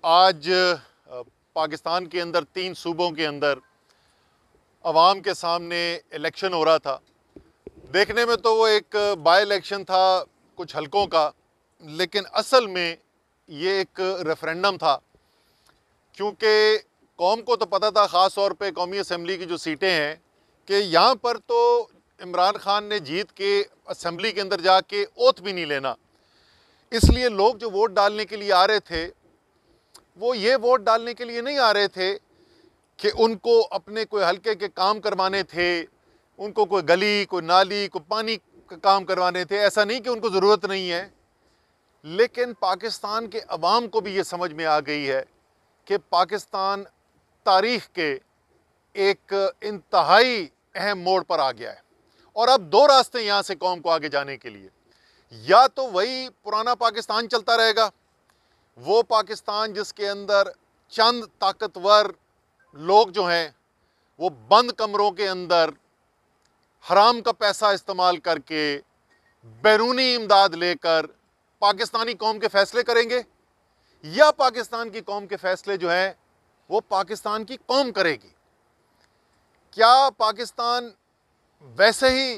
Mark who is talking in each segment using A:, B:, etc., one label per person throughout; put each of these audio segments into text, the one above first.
A: आज पाकिस्तान के अंदर 3 सूबों के अंदर अवाम के सामने इलेक्शन हो रहा था। देखने में तो वो एक बाई इलेक्शन था कुछ हलकों का, लेकिन असल में ये एक रेफरेंडम था, क्योंकि कौम को तो पता था, ख़ास तौर पे कौमी असम्बली की जो सीटें हैं, कि यहाँ पर तो इमरान खान ने जीत के असम्बली के अंदर जाके ओथ भी नहीं लेना। इसलिए लोग जो वोट डालने के लिए आ रहे थे, वो ये वोट डालने के लिए नहीं आ रहे थे कि उनको अपने कोई हल्के के काम करवाने थे, उनको कोई गली, कोई नाली, कोई पानी का काम करवाने थे। ऐसा नहीं कि उनको ज़रूरत नहीं है, लेकिन पाकिस्तान के अवाम को भी ये समझ में आ गई है कि पाकिस्तान तारीख़ के एक इंतहाई अहम मोड़ पर आ गया है और अब 2 रास्ते यहाँ से कौम को आगे जाने के लिए। या तो वही पुराना पाकिस्तान चलता रहेगा, वो पाकिस्तान जिसके अंदर चंद ताकतवर लोग जो हैं वो बंद कमरों के अंदर हराम का पैसा इस्तेमाल करके बैरूनी इमदाद लेकर पाकिस्तानी कौम के फैसले करेंगे, या पाकिस्तान की कौम के फैसले जो हैं वो पाकिस्तान की कौम करेगी। क्या पाकिस्तान वैसे ही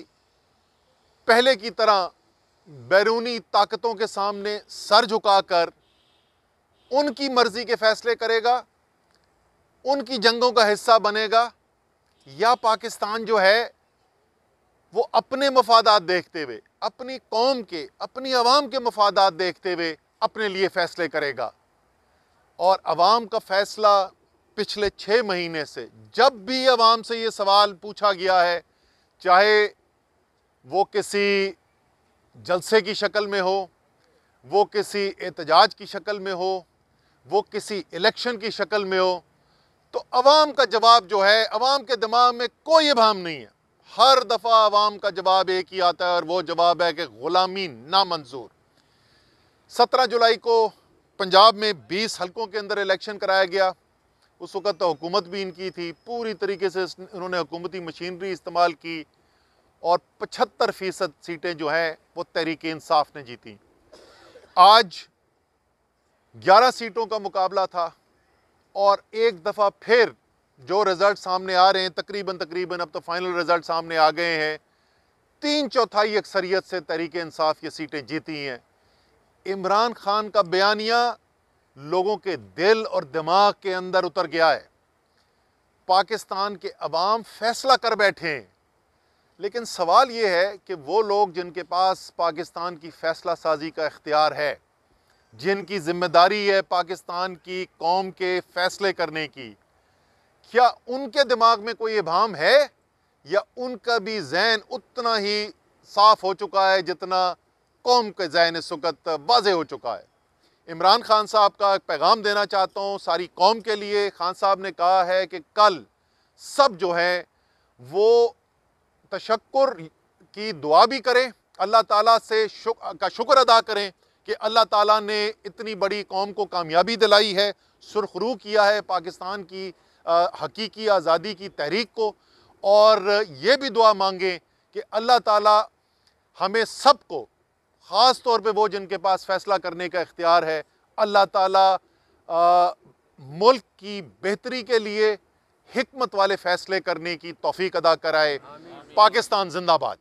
A: पहले की तरह बैरूनी ताकतों के सामने सर झुकाकर उनकी मर्जी के फैसले करेगा, उनकी जंगों का हिस्सा बनेगा, या पाकिस्तान जो है वो अपने मफादात देखते हुए, अपनी कौम के, अपनी आवाम के मफादात देखते हुए अपने लिए फैसले करेगा। और आवाम का फैसला पिछले 6 महीने से जब भी आवाम से ये सवाल पूछा गया है, चाहे वो किसी जलसे की शक्ल में हो, वो किसी एहतजाज की शक्ल में हो, वो किसी इलेक्शन की शक्ल में हो, तो अवाम का जवाब जो है, अवाम के दिमाग में कोई इबाम नहीं है। हर दफ़ा अवाम का जवाब एक ही आता है और वो जवाब है कि ग़ुलामी नामंजूर। 17 जुलाई को पंजाब में 20 हलकों के अंदर इलेक्शन कराया गया। उस वक़्त तो हुकूमत भी इनकी थी, पूरी तरीके से उन्होंने हुकूमती मशीनरी इस्तेमाल की और 75% सीटें जो हैं वो तहरीक इंसाफ ने जीती। आज 11 सीटों का मुकाबला था और एक दफ़ा फिर जो रिज़ल्ट सामने आ रहे हैं, तकरीबन अब तो फाइनल रिज़ल्ट सामने आ गए हैं, 3/4 अक्सरियत से तहरीक इंसाफ ये सीटें जीती हैं। इमरान खान का बयानिया लोगों के दिल और दिमाग के अंदर उतर गया है। पाकिस्तान के अवाम फैसला कर बैठे हैं, लेकिन सवाल ये है कि वो लोग जिनके पास पाकिस्तान की फ़ैसला साजी का इख्तियार है, जिनकी ज़िम्मेदारी है पाकिस्तान की कौम के फ़ैसले करने की, क्या उनके दिमाग में कोई इबाम है, या उनका भी ज़हन उतना ही साफ़ हो चुका है जितना कौम के ज़हन इस वक़्त वाज़े हो चुका है। इमरान खान साहब का एक पैगाम देना चाहता हूँ सारी कौम के लिए। खान साहब ने कहा है कि कल सब जो है वो तशक्कुर की दुआ भी करें, अल्लाह ताला से शुक्र अदा करें कि अल्लाह ताला ने इतनी बड़ी कौम को कामयाबी दिलाई है, सुरखरू किया है पाकिस्तान की हकीकी आज़ादी की तहरीक को, और ये भी दुआ मांगें कि अल्लाह ताला हमें सबको, ख़ास तौर पे वो जिनके पास फ़ैसला करने का इख्तियार है, अल्लाह ताला मुल्क की बेहतरी के लिए हिकमत वाले फ़ैसले करने की तौफ़ीक अदा कराए। पाकिस्तान जिंदाबाद।